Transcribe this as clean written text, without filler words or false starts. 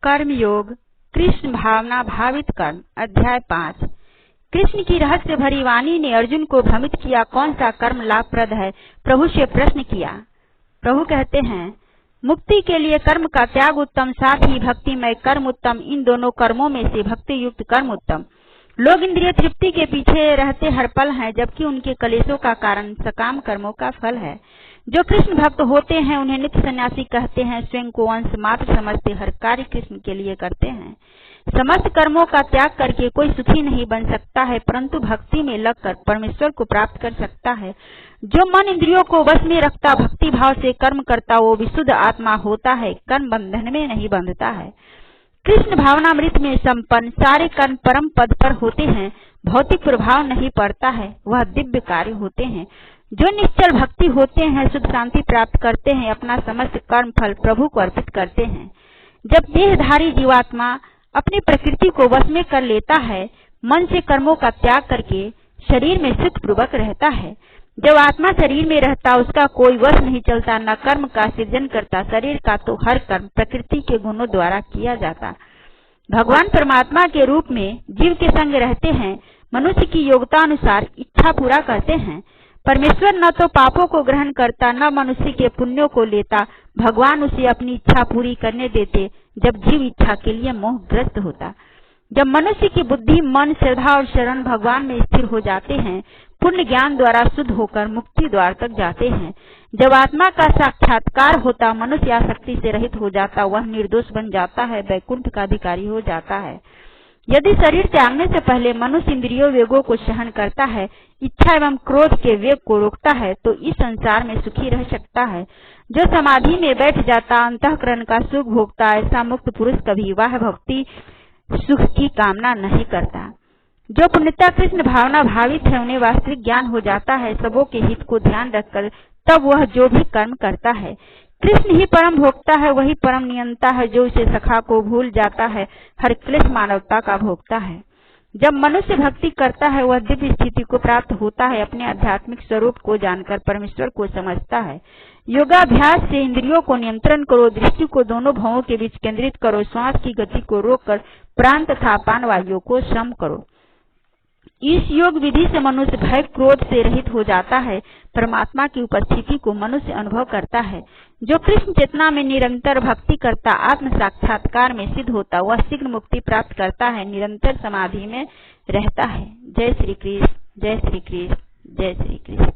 कर्मयोग कृष्ण भावना भावित कर्म अध्याय 5। कृष्ण की रहस्य भरी वाणी ने अर्जुन को भ्रमित किया। कौन सा कर्म लाभप्रद है? प्रभु से प्रश्न किया। प्रभु कहते हैं, मुक्ति के लिए कर्म का त्याग उत्तम, साथ ही भक्तिमय कर्म उत्तम। इन दोनों कर्मों में से भक्ति युक्त कर्म उत्तम। लोग इंद्रिय तृप्ति के पीछे रहते हर पल हैं, जबकि उनके कलेशों का कारण सकाम कर्मों का फल है। जो कृष्ण भक्त होते हैं उन्हें नित्य सन्यासी कहते हैं। स्वयं को अंश मात्र समझते हर कार्य कृष्ण के लिए करते हैं। समस्त कर्मों का त्याग करके कोई सुखी नहीं बन सकता है, परंतु भक्ति में लगकर परमेश्वर को प्राप्त कर सकता है। जो मन इंद्रियों को वश में रखता भक्ति भाव से कर्म करता वो विशुद्ध आत्मा होता है, कर्म बंधन में नहीं बंधता है। कृष्ण भावनामृत में संपन्न सारे कर्म परम पद पर होते हैं, भौतिक प्रभाव नहीं पड़ता है, वह दिव्य कार्य होते हैं। जो निश्चल भक्ति होते हैं सुख शांति प्राप्त करते हैं, अपना समस्त कर्म फल प्रभु को अर्पित करते हैं। जब देहधारी जीवात्मा अपनी प्रकृति को वश में कर लेता है, मन से कर्मों का त्याग करके शरीर में सुख पूर्वक रहता है। जब आत्मा शरीर में रहता उसका कोई वश नहीं चलता, न कर्म का सृजन करता। शरीर का तो हर कर्म प्रकृति के गुणों द्वारा किया जाता। भगवान परमात्मा के रूप में जीव के संग रहते हैं, मनुष्य की योग्यता अनुसार इच्छा पूरा करते हैं। परमेश्वर न तो पापों को ग्रहण करता, न मनुष्य के पुण्यों को लेता। भगवान उसे अपनी इच्छा पूरी करने देते जब जीव इच्छा के लिए मोहग्रस्त होता। जब मनुष्य की बुद्धि, मन, श्रद्धा और शरण भगवान में स्थिर हो जाते हैं, पुण्य ज्ञान द्वारा शुद्ध होकर मुक्ति द्वार तक जाते हैं। जब आत्मा का साक्षात्कार होता, मनुष्य आसक्ति से रहित हो जाता, वह निर्दोष बन जाता है, वैकुंठ का अधिकारी हो जाता है। यदि शरीर त्यागने से पहले मनुष्य इंद्रियों वेगों को सहन करता है, इच्छा एवं क्रोध के वेग को रोकता है, तो इस संसार में सुखी रह सकता है। जो समाधि में बैठ जाता, अंतःकरण का सुख भोगता, ऐसा मुक्त पुरुष कभी वाह भक्ति सुख की कामना नहीं करता। जो पुण्यता कृष्ण भावना भावित है उन्हें वास्तविक ज्ञान हो जाता है। सबों के हित को ध्यान रखकर तब वह जो भी कर्म करता है। कृष्ण ही परम भोक्ता है, वही परम नियंता है। जो उसे सखा को भूल जाता है, हर क्लेश मानवता का भोगता है। जब मनुष्य भक्ति करता है वह दिव्य स्थिति को प्राप्त होता है। अपने आध्यात्मिक स्वरूप को जानकर परमेश्वर को समझता है। योगाभ्यास से इंद्रियों को नियंत्रण करो, दृष्टि को दोनों भावों के बीच केंद्रित करो, श्वास की गति को रोककर प्राण तथा अपान वायुओं को सम करो। इस योग विधि से मनुष्य भय क्रोध से रहित हो जाता है। परमात्मा की उपस्थिति को मनुष्य अनुभव करता है। जो कृष्ण चेतना में निरंतर भक्ति करता, आत्म साक्षात्कार में सिद्ध होता, वह शीघ्र मुक्ति प्राप्त करता है, निरंतर समाधि में रहता है। जय श्री कृष्ण, जय श्री कृष्ण, जय श्री कृष्ण।